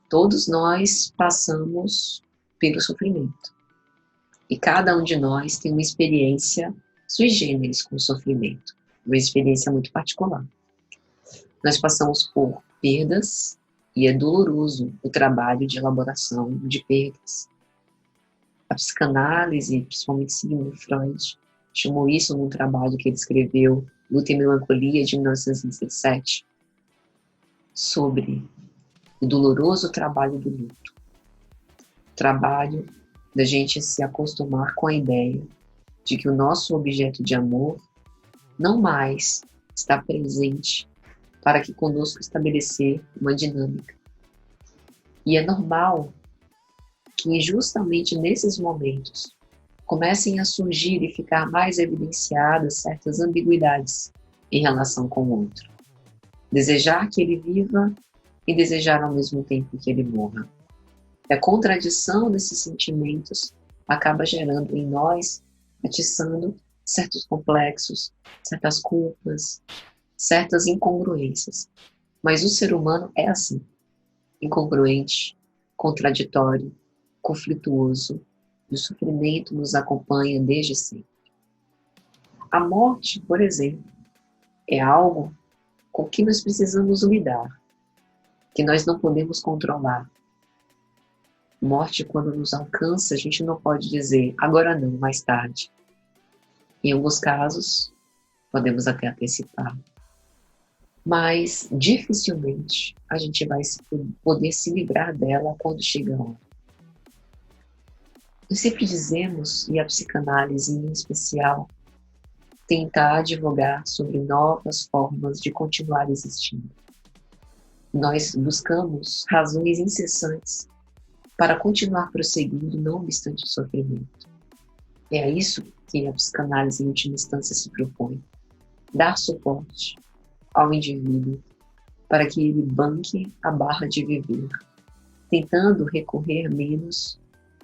Todos nós passamos pelo sofrimento. E cada um de nós tem uma experiência sui generis com o sofrimento. Uma experiência muito particular. Nós passamos por perdas e é doloroso o trabalho de elaboração de perdas. A psicanálise, principalmente seguindo Freud, chamou isso num trabalho que ele escreveu, Luta e Melancolia, de 1917, sobre o doloroso trabalho do luto. O trabalho da gente se acostumar com a ideia de que o nosso objeto de amor não mais está presente para que conosco estabelecer uma dinâmica. E é normal que justamente nesses momentos comecem a surgir e ficar mais evidenciadas certas ambiguidades em relação com o outro. Desejar que ele viva e desejar ao mesmo tempo que ele morra. E a contradição desses sentimentos acaba gerando em nós, atiçando certos complexos, certas culpas, certas incongruências. Mas o ser humano é assim, incongruente, contraditório, conflituoso, e o sofrimento nos acompanha desde sempre. A morte, por exemplo, é algo com que nós precisamos lidar, que nós não podemos controlar. Morte, quando nos alcança, a gente não pode dizer, agora não, mais tarde. Em alguns casos, podemos até antecipar. Mas, dificilmente, a gente vai poder se livrar dela quando chega a hora. Nós sempre dizemos, e a psicanálise em especial, tentar advogar sobre novas formas de continuar existindo. Nós buscamos razões incessantes para continuar prosseguindo, não obstante o sofrimento. É a isso que a psicanálise, em última instância, se propõe. Dar suporte ao indivíduo para que ele banque a barra de viver, tentando recorrer menos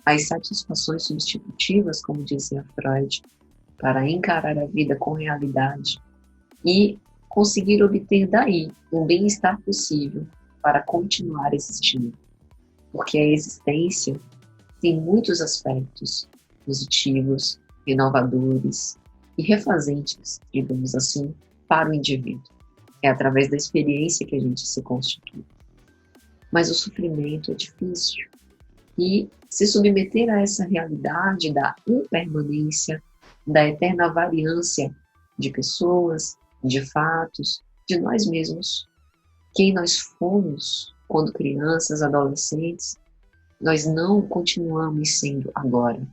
às satisfações substitutivas, como dizia Freud, para encarar a vida com realidade e conseguir obter daí um bem-estar possível para continuar existindo. Porque a existência tem muitos aspectos positivos, renovadores e refazentes, digamos assim, para o indivíduo. É através da experiência que a gente se constitui. Mas o sofrimento é difícil. E se submeter a essa realidade da impermanência, da eterna variância de pessoas, de fatos, de nós mesmos, quem nós fomos quando crianças, adolescentes, nós não continuamos sendo agora.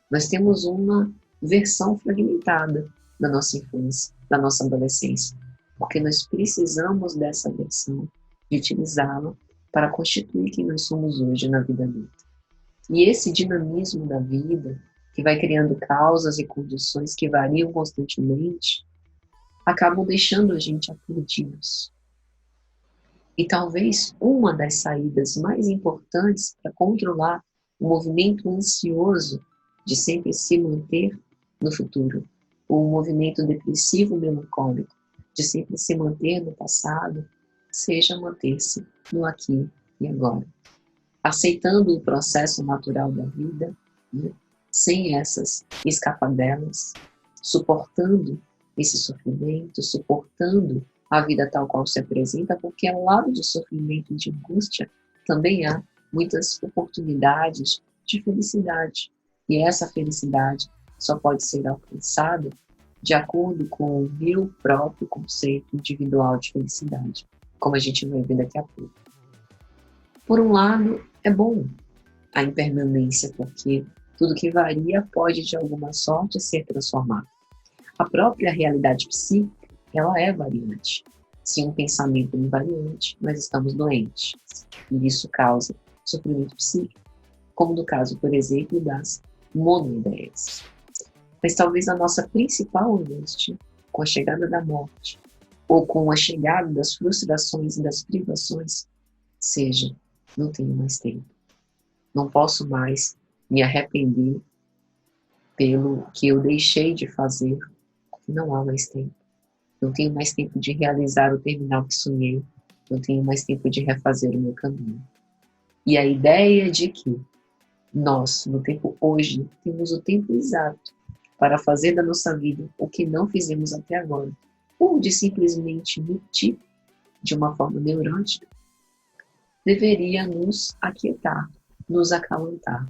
Nós temos uma versão fragmentada da nossa infância, da nossa adolescência, porque nós precisamos dessa versão, de utilizá-la para constituir quem nós somos hoje na vida adulta. E esse dinamismo da vida, que vai criando causas e condições que variam constantemente, acabam deixando a gente aturdidos. E talvez uma das saídas mais importantes para controlar o movimento ansioso de sempre se manter no futuro, o movimento depressivo melancólico de sempre se manter no passado, seja manter-se no aqui e agora. Aceitando o processo natural da vida, né, sem essas escapadelas, suportando esse sofrimento, suportando a vida tal qual se apresenta, porque ao lado de sofrimento e de angústia também há muitas oportunidades de felicidade. E essa felicidade só pode ser alcançada de acordo com o meu próprio conceito individual de felicidade, como a gente vai ver daqui a pouco. Por um lado, é bom a impermanência, porque tudo que varia pode, de alguma sorte, ser transformado. A própria realidade psíquica, ela é variante. Se um pensamento é invariante, nós estamos doentes. E isso causa sofrimento psíquico, como no caso, por exemplo, das monoideias. Mas talvez a nossa principal angústia, com a chegada da morte, ou com a chegada das frustrações e das privações, seja, não tenho mais tempo. Não posso mais me arrepender pelo que eu deixei de fazer, porque não há mais tempo. Não tenho mais tempo de realizar o terminal que sonhei. Não tenho mais tempo de refazer o meu caminho. E a ideia de que nós, no tempo hoje, temos o tempo exato para fazer da nossa vida o que não fizemos até agora, ou de simplesmente mentir de uma forma neurótica, deveria nos aquietar, nos acalentar.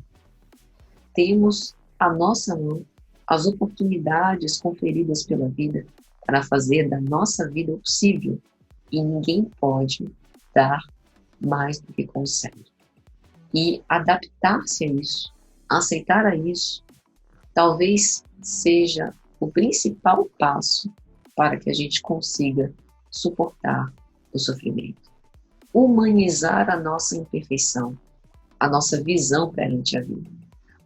Temos à nossa mão as oportunidades conferidas pela vida para fazer da nossa vida o possível, e ninguém pode dar mais do que consegue. E adaptar-se a isso, aceitar a isso, talvez seja o principal passo para que a gente consiga suportar o sofrimento. Humanizar a nossa imperfeição, a nossa visão perante a vida.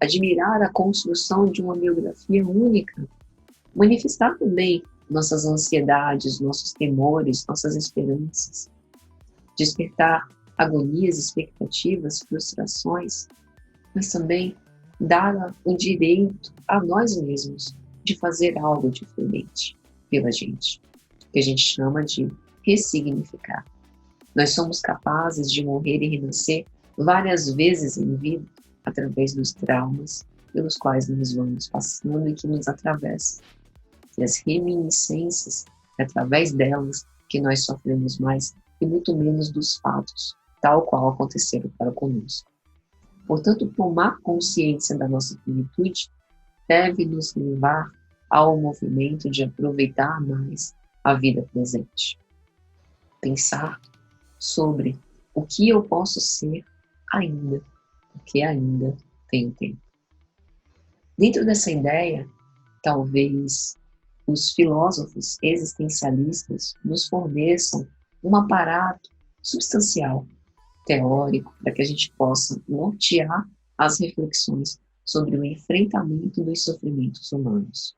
Admirar a construção de uma biografia única. Manifestar também nossas ansiedades, nossos temores, nossas esperanças. Despertar agonias, expectativas, frustrações, mas também dar o direito a nós mesmos de fazer algo diferente pela gente, que a gente chama de ressignificar. Nós somos capazes de morrer e renascer várias vezes em vida através dos traumas pelos quais nós vamos passando e que nos atravessam. E as reminiscências, através delas, que nós sofremos mais e muito menos dos fatos, tal qual aconteceram para conosco. Portanto, tomar consciência da nossa finitude deve nos levar ao movimento de aproveitar mais a vida presente. Pensar sobre o que eu posso ser ainda, porque ainda tenho tempo. Dentro dessa ideia, talvez os filósofos existencialistas nos forneçam um aparato substancial, teórico, para que a gente possa nortear as reflexões sobre o enfrentamento dos sofrimentos humanos.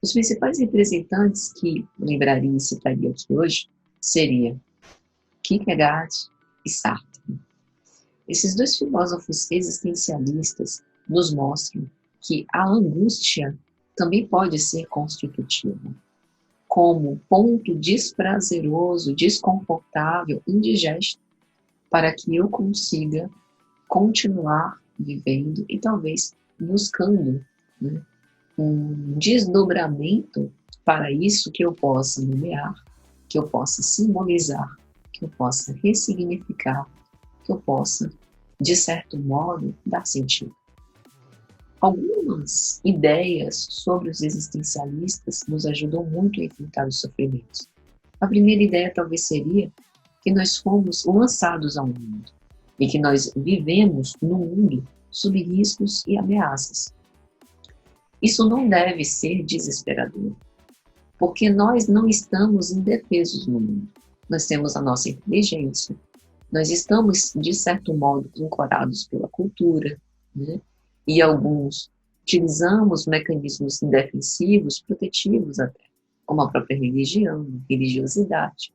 Os principais representantes que lembraria e citaria aqui hoje seria Kierkegaard e Sartre. Esses dois filósofos existencialistas nos mostram que a angústia também pode ser constitutiva, como ponto desprazeroso, desconfortável, indigesto, para que eu consiga continuar vivendo e talvez buscando, né, um desdobramento para isso que eu possa nomear, que eu possa simbolizar, que eu possa ressignificar, que eu possa, de certo modo, dar sentido. Algumas ideias sobre os existencialistas nos ajudam muito a enfrentar os sofrimentos. A primeira ideia talvez seria que nós fomos lançados ao mundo e que nós vivemos no mundo sob riscos e ameaças. Isso não deve ser desesperador, porque nós não estamos indefesos no mundo. Nós temos a nossa inteligência, nós estamos, de certo modo, ancorados pela cultura, né? E alguns utilizamos mecanismos defensivos, protetivos até, como a própria religião, religiosidade.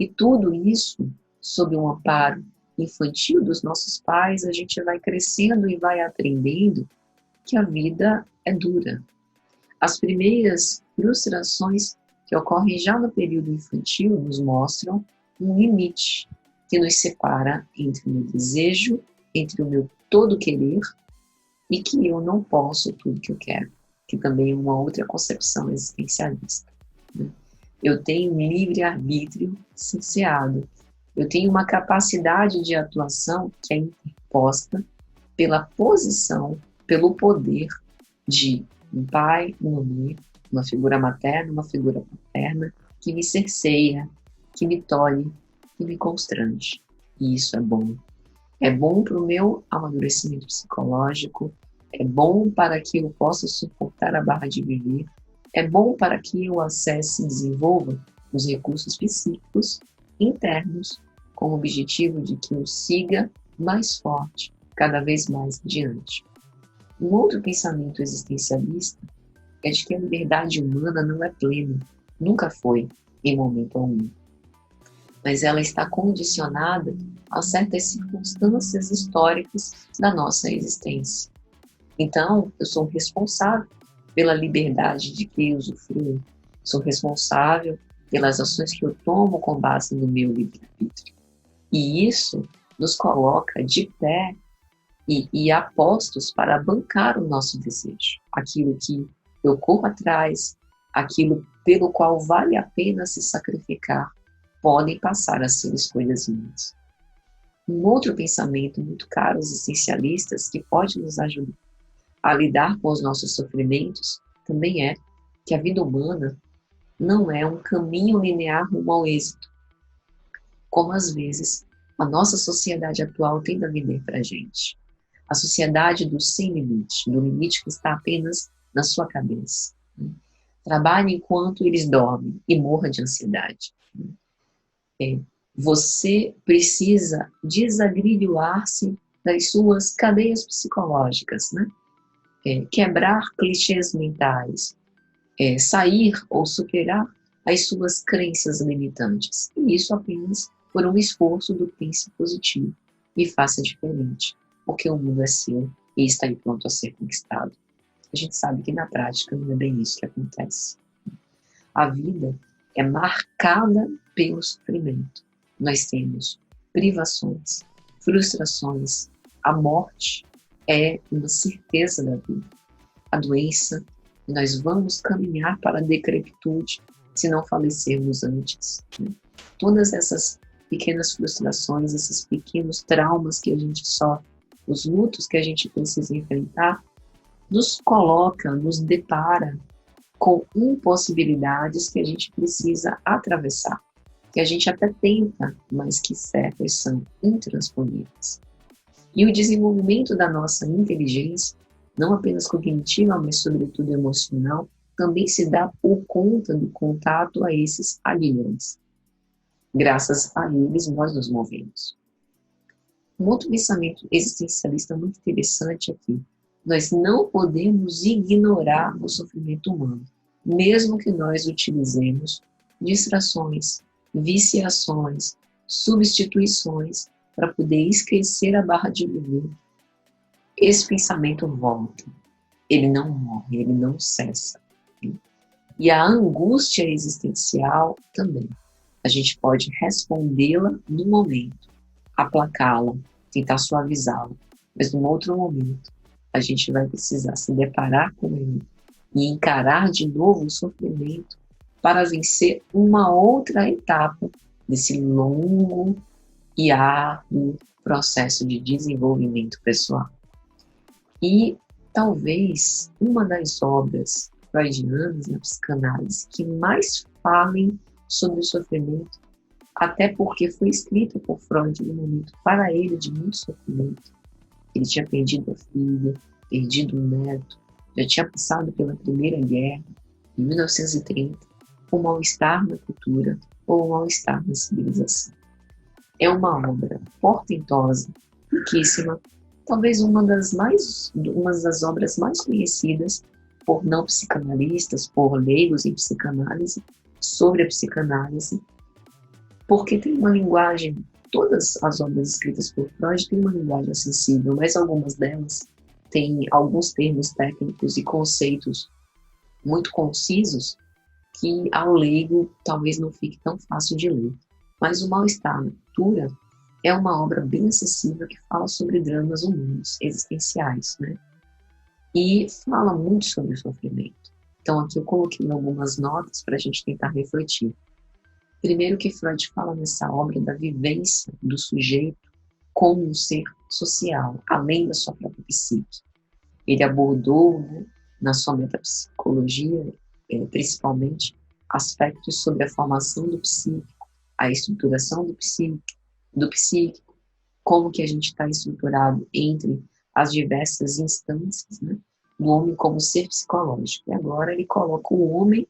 E tudo isso, sob um amparo infantil dos nossos pais, a gente vai crescendo e vai aprendendo que a vida é dura. As primeiras frustrações que ocorrem já no período infantil nos mostram um limite que nos separa entre o meu desejo, entre o meu todo querer e que eu não posso tudo que eu quero, que também é uma outra concepção existencialista. Eu tenho um livre-arbítrio cerceado. Eu tenho uma capacidade de atuação que é interposta pela posição, pelo poder de um pai, uma mãe, uma figura materna, uma figura paterna, que me cerceia, que me tolhe, que me constrange. E isso é bom. É bom para o meu amadurecimento psicológico, é bom para que eu possa suportar a barra de viver, é bom para que eu acesse e desenvolva os recursos psíquicos internos com o objetivo de que eu siga mais forte, cada vez mais adiante. Um outro pensamento existencialista é de que a liberdade humana não é plena, nunca foi, em momento algum. Mas ela está condicionada a certas circunstâncias históricas da nossa existência. Então, eu sou responsável pela liberdade de que eu usufruo, sou responsável pelas ações que eu tomo com base no meu livre-arbítrio. E isso nos coloca de pé e apostos para bancar o nosso desejo. Aquilo que eu corro atrás, aquilo pelo qual vale a pena se sacrificar, podem passar a ser escolhas minhas. Um outro pensamento muito caro aos existencialistas que pode nos ajudar a lidar com os nossos sofrimentos também é que a vida humana não é um caminho linear rumo ao êxito, como às vezes a nossa sociedade atual tende a vender para a gente. A sociedade do sem limite, do limite que está apenas na sua cabeça. Trabalhe enquanto eles dormem e morra de ansiedade. Você precisa desagrilhoar-se das suas cadeias psicológicas, né? Quebrar clichês mentais, sair ou superar as suas crenças limitantes. E isso apenas por um esforço do pense positivo e faça diferente, porque o mundo é seu e está aí pronto a ser conquistado. A gente sabe que na prática não é bem isso que acontece. A vida é marcada pelo sofrimento. Nós temos privações, frustrações, a morte é uma certeza da vida. A doença, nós vamos caminhar para a decrepitude se não falecermos antes. Todas essas pequenas frustrações, esses pequenos traumas que a gente sofre, os lutos que a gente precisa enfrentar, nos coloca, nos depara com impossibilidades que a gente precisa atravessar, que a gente até tenta, mas que certas são intransponíveis. E o desenvolvimento da nossa inteligência, não apenas cognitiva, mas sobretudo emocional, também se dá por conta do contato a esses aliens. Graças a eles, nós nos movemos. Um outro pensamento existencialista muito interessante aqui. Nós não podemos ignorar o sofrimento humano, mesmo que nós utilizemos distrações, viciações, substituições para poder esquecer a barra de viver. Esse pensamento volta. Ele não morre, ele não cessa. E a angústia existencial também. A gente pode respondê-la no momento, aplacá-la, tentar suavizá-la, mas num outro momento a gente vai precisar se deparar com ele e encarar de novo o sofrimento para vencer uma outra etapa desse longo e árduo processo de desenvolvimento pessoal. E talvez uma das obras freudianas na psicanálise que mais falem sobre o sofrimento, até porque foi escrita por Freud no momento para ele de muito sofrimento. Ele tinha perdido a filha, perdido um neto, já tinha passado pela Primeira Guerra, em 1930, um mal-estar na cultura ou um mal-estar na civilização. É uma obra portentosa, riquíssima, talvez uma das obras mais conhecidas por não psicanalistas, por leigos em psicanálise, sobre a psicanálise, porque tem uma linguagem, todas as obras escritas por Freud têm uma linguagem acessível, mas algumas delas têm alguns termos técnicos e conceitos muito concisos que ao leigo talvez não fique tão fácil de ler. Mas o Mal-Estar na Cultura é uma obra bem acessível que fala sobre dramas humanos, existenciais, né? E fala muito sobre o sofrimento. Então aqui eu coloquei algumas notas para a gente tentar refletir. Primeiro que Freud fala nessa obra da vivência do sujeito como um ser social, além da sua própria psique. Ele abordou, né, na sua metapsicologia, principalmente, aspectos sobre a formação do psíquico, a estruturação do psíquico, como que a gente está estruturado entre as diversas instâncias, né, do homem como ser psicológico. E agora ele coloca o homem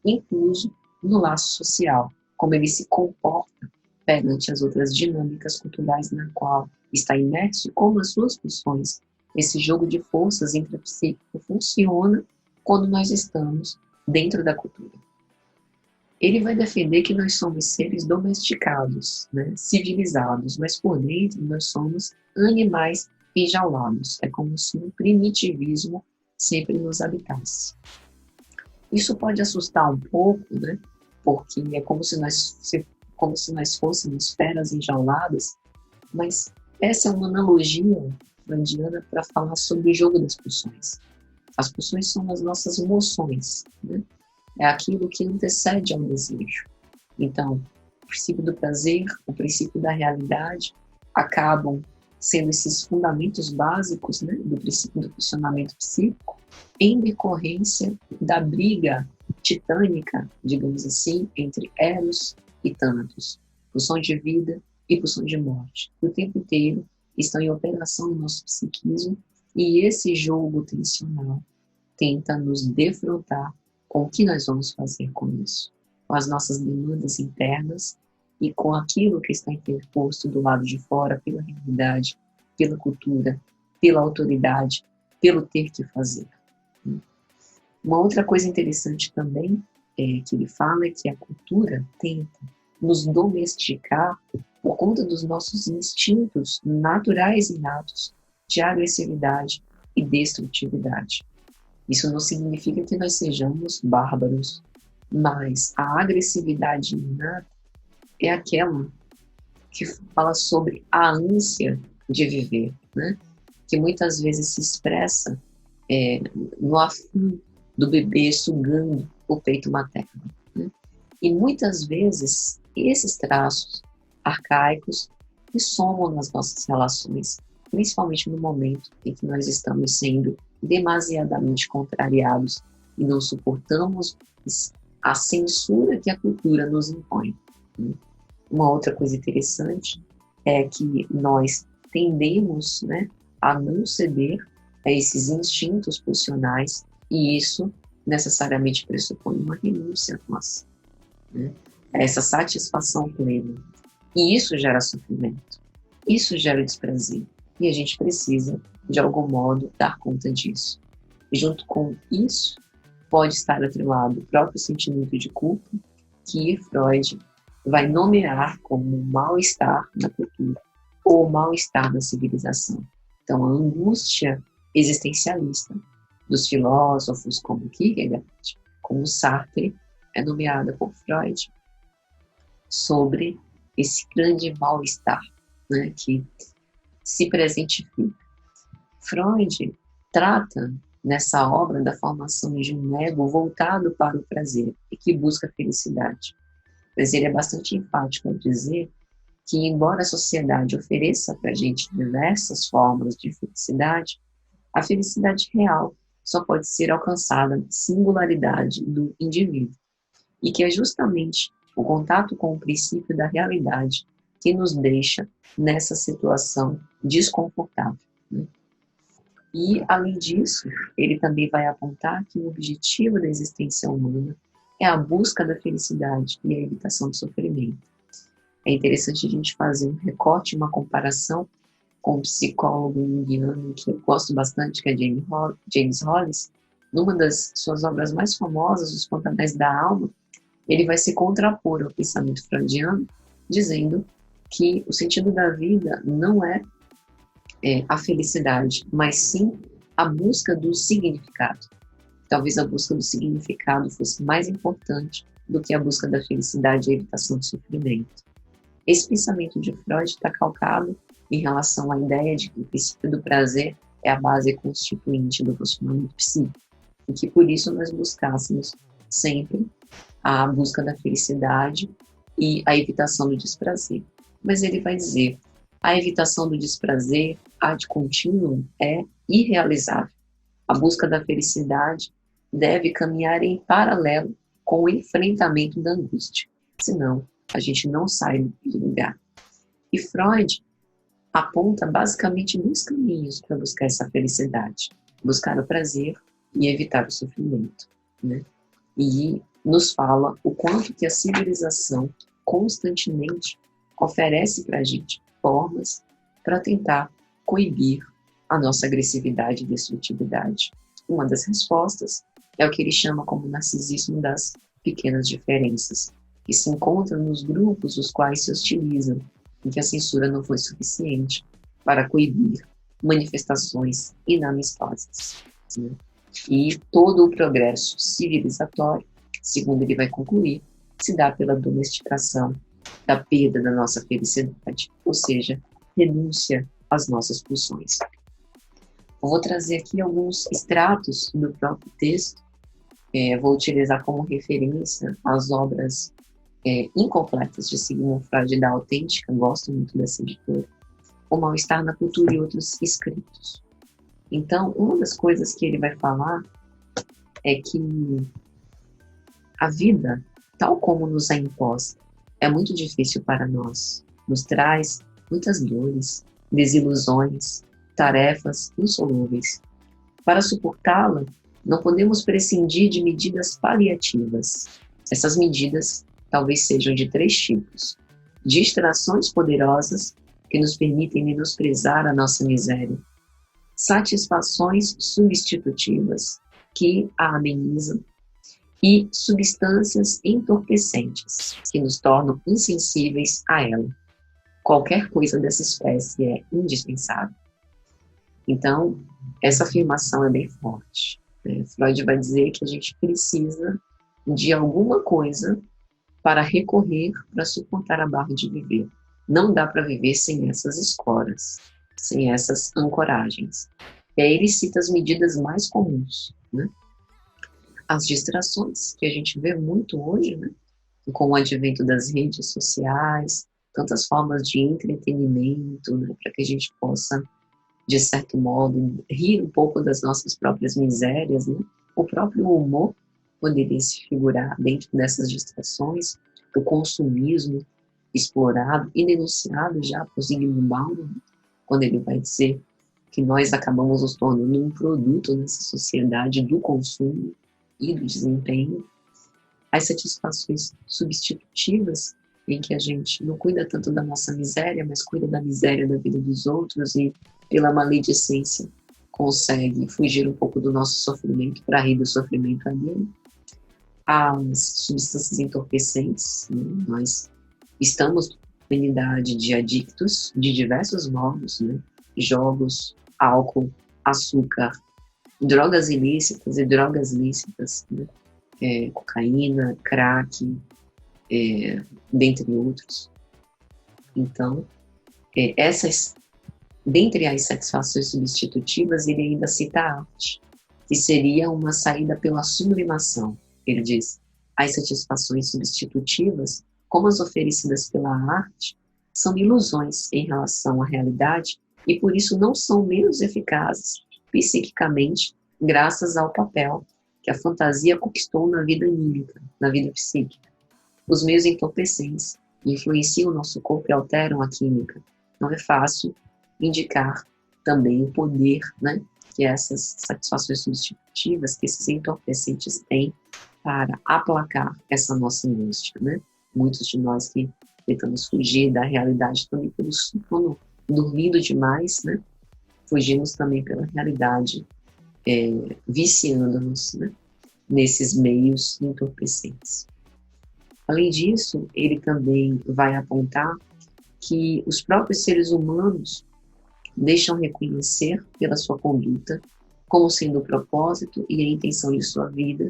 incluso no laço social, como ele se comporta perante as outras dinâmicas culturais na qual está imerso e como as suas funções, esse jogo de forças intrapsíquico funciona quando nós estamos dentro da cultura. Ele vai defender que nós somos seres domesticados, né, civilizados, mas por dentro nós somos animais enjaulados. É como se um primitivismo sempre nos habitasse. Isso pode assustar um pouco, né, porque é como se nós fôssemos feras enjauladas, Mas essa é uma analogia freudiana para falar sobre o jogo das pulsões. As pulsões são as nossas emoções, né? É aquilo que antecede ao desejo. Então, o princípio do prazer, o princípio da realidade, acabam sendo esses fundamentos básicos, né, do princípio do funcionamento psíquico, em decorrência da briga titânica, digamos assim, entre Eros e Thanatos, pulsão de vida e pulsão de morte. O tempo inteiro estão em operação no nosso psiquismo, e esse jogo tensional tenta nos defrontar com o que nós vamos fazer com isso, com as nossas demandas internas e com aquilo que está interposto do lado de fora pela realidade, pela cultura, pela autoridade, pelo ter que fazer. Uma outra coisa interessante também que ele fala é que a cultura tenta nos domesticar por conta dos nossos instintos naturais e inatos de agressividade e destrutividade. Isso não significa que nós sejamos bárbaros, mas a agressividade inata é aquela que fala sobre a ânsia de viver, né? Que muitas vezes se expressa no afim do bebê sugando o peito materno, né? E muitas vezes esses traços arcaicos que somam nas nossas relações, principalmente no momento em que nós estamos sendo demasiadamente contrariados e não suportamos a censura que a cultura nos impõe. Uma outra coisa interessante é que nós tendemos, né, a não ceder a esses instintos pulsionais, e isso necessariamente pressupõe uma renúncia nossa, né? Essa satisfação plena. E isso gera sofrimento, isso gera desprazer, e a gente precisa, de algum modo, dar conta disso. E junto com isso, pode estar atrelado o próprio sentimento de culpa, que Freud vai nomear como mal-estar na cultura, ou mal-estar na civilização. Então, a angústia existencialista dos filósofos como Kierkegaard, como Sartre, é nomeada por Freud sobre esse grande mal-estar, né, que se presentifica. Freud trata nessa obra da formação de um ego voltado para o prazer e que busca a felicidade. Mas ele é bastante enfático ao dizer que, embora a sociedade ofereça para a gente diversas formas de felicidade, a felicidade real só pode ser alcançada na singularidade do indivíduo, e que é justamente o contato com o princípio da realidade que nos deixa nessa situação desconfortável, né? E, além disso, ele também vai apontar que o objetivo da existência humana é a busca da felicidade e a evitação do sofrimento. É interessante a gente fazer um recorte, uma comparação com um psicólogo junguiano que eu gosto bastante, que é James Hollis. Numa das suas obras mais famosas, Os Pantanais da Alma, ele vai se contrapor ao pensamento freudiano, dizendo que o sentido da vida não é a felicidade, mas sim a busca do significado. Talvez a busca do significado fosse mais importante do que a busca da felicidade e a evitação do sofrimento. Esse pensamento de Freud está calcado em relação à ideia de que o princípio do prazer é a base constituinte do funcionamento psíquico, e que por isso nós buscássemos sempre a busca da felicidade e a evitação do desprazer. Mas ele vai dizer, a evitação do desprazer, ad continuum, é irrealizável. A busca da felicidade deve caminhar em paralelo com o enfrentamento da angústia. Senão, a gente não sai do lugar. E Freud aponta basicamente 2 caminhos para buscar essa felicidade. Buscar o prazer e evitar o sofrimento, né? E nos fala o quanto que a civilização constantemente oferece para a gente formas para tentar coibir a nossa agressividade e destrutividade. Uma das respostas é o que ele chama como narcisismo das pequenas diferenças, que se encontram nos grupos os quais se hostilizam, em que a censura não foi suficiente para coibir manifestações inamistosas, né? E todo o progresso civilizatório, segundo ele vai concluir, se dá pela domesticação da perda da nossa felicidade, ou seja, renúncia às nossas pulsões. Eu vou trazer aqui alguns extratos do próprio texto, vou utilizar como referência as obras incompletas de Sigmund Freud da Autêntica, gosto muito dessa editora, O Mal-Estar na Cultura e outros escritos. Então, uma das coisas que ele vai falar é que a vida, tal como nos é imposta, é muito difícil para nós, nos traz muitas dores, desilusões, tarefas insolúveis. Para suportá-la, não podemos prescindir de medidas paliativas. Essas medidas talvez sejam de 3 tipos: distrações poderosas que nos permitem menosprezar a nossa miséria, satisfações substitutivas que a amenizam e substâncias entorpecentes que nos tornam insensíveis a ela. Qualquer coisa dessa espécie é indispensável. Então, essa afirmação é bem forte. Freud vai dizer que a gente precisa de alguma coisa para recorrer para suportar a barra de viver. Não dá para viver sem essas escoras, sem essas ancoragens. E aí ele cita as medidas mais comuns, né? As distrações, que a gente vê muito hoje, né? Com o advento das redes sociais, tantas formas de entretenimento, né? Para que a gente possa, de certo modo, rir um pouco das nossas próprias misérias, né? O próprio humor poderia se figurar dentro dessas distrações, o consumismo explorado e denunciado já por Zygmunt Bauman, quando ele vai dizer que nós acabamos nos tornando um produto nessa sociedade do consumo e do desempenho. As satisfações substitutivas, em que a gente não cuida tanto da nossa miséria, mas cuida da miséria da vida dos outros e, pela maledicência, consegue fugir um pouco do nosso sofrimento para rir do sofrimento alheio. As substâncias entorpecentes, né? Nós estamos na comunidade de adictos de diversos modos, né? Jogos, álcool, açúcar, drogas ilícitas e drogas lícitas, né? Cocaína, crack, dentre outros. Então, dentre as satisfações substitutivas, ele ainda cita a arte, que seria uma saída pela sublimação. Ele diz: as satisfações substitutivas, como as oferecidas pela arte, são ilusões em relação à realidade e por isso não são menos eficazes psiquicamente, graças ao papel que a fantasia conquistou na vida anímica, na vida psíquica. Os meios entorpecentes influenciam o nosso corpo e alteram a química. Não é fácil indicar também o poder, né, que essas satisfações substitutivas, que esses entorpecentes têm para aplacar essa nossa angústia, né? Muitos de nós que tentamos fugir da realidade também pelo sono, dormindo demais, né? Fugimos também pela realidade, viciando-nos, né? Nesses meios entorpecentes. Além disso, ele também vai apontar que os próprios seres humanos deixam reconhecer pela sua conduta, como sendo o propósito e a intenção de sua vida,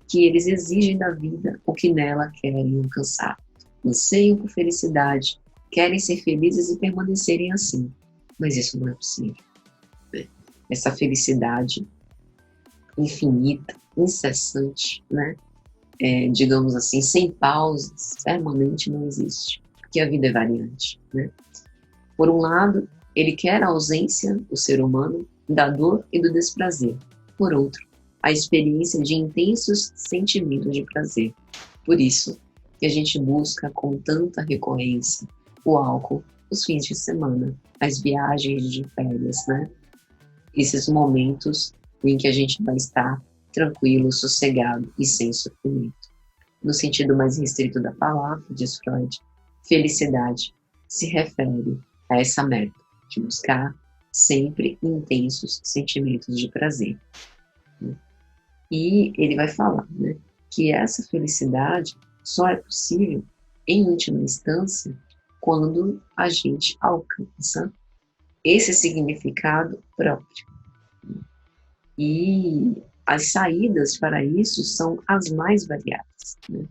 que eles exigem da vida o que nela querem alcançar. Anseiam por felicidade, querem ser felizes e permanecerem assim. Mas isso não é possível. Essa felicidade infinita, incessante, né? Digamos assim, sem pausas, permanente, não existe. Porque a vida é variante, né? Por um lado, ele quer a ausência, o ser humano, da dor e do desprazer. Por outro, a experiência de intensos sentimentos de prazer. Por isso que a gente busca com tanta recorrência o álcool, os fins de semana, as viagens de férias, né? Esses momentos em que a gente vai estar tranquilo, sossegado e sem sofrimento. No sentido mais restrito da palavra, diz Freud, felicidade se refere a essa meta de buscar sempre intensos sentimentos de prazer. E ele vai falar, né, que essa felicidade só é possível em última instância quando a gente alcança esse significado próprio. E as saídas para isso são as mais variadas, né?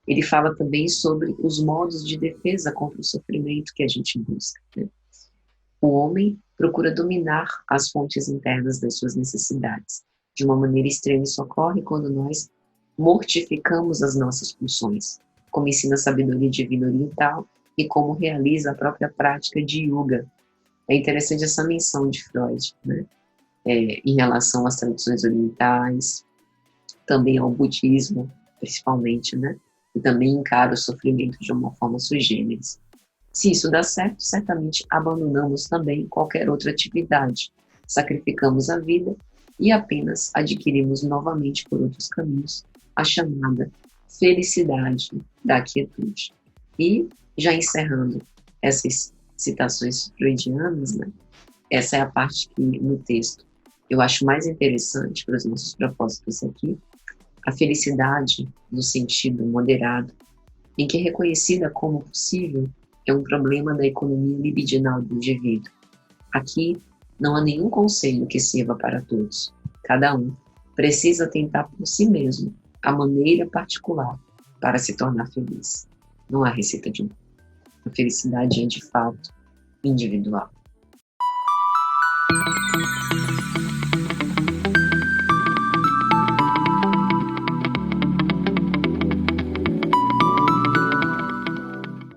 Ele fala também sobre os modos de defesa contra o sofrimento que a gente busca, né? O homem procura dominar as fontes internas das suas necessidades. De uma maneira extrema, isso ocorre quando nós mortificamos as nossas pulsões, como ensina a sabedoria divina oriental e como realiza a própria prática de yoga. É interessante essa menção de Freud, né? Em relação às tradições orientais, também ao budismo, principalmente, né? E também encara o sofrimento de uma forma sui generis. Se isso dá certo, certamente abandonamos também qualquer outra atividade, sacrificamos a vida e apenas adquirimos novamente por outros caminhos a chamada felicidade da quietude. E, já encerrando essas citações freudianas, né, essa é a parte que no texto eu acho mais interessante para os nossos propósitos aqui, a felicidade no sentido moderado, em que é reconhecida como possível, é um problema da economia libidinal do indivíduo. Aqui não há nenhum conselho que sirva para todos. Cada um precisa tentar por si mesmo a maneira particular para se tornar feliz. Não há receita de um. A felicidade é de fato individual.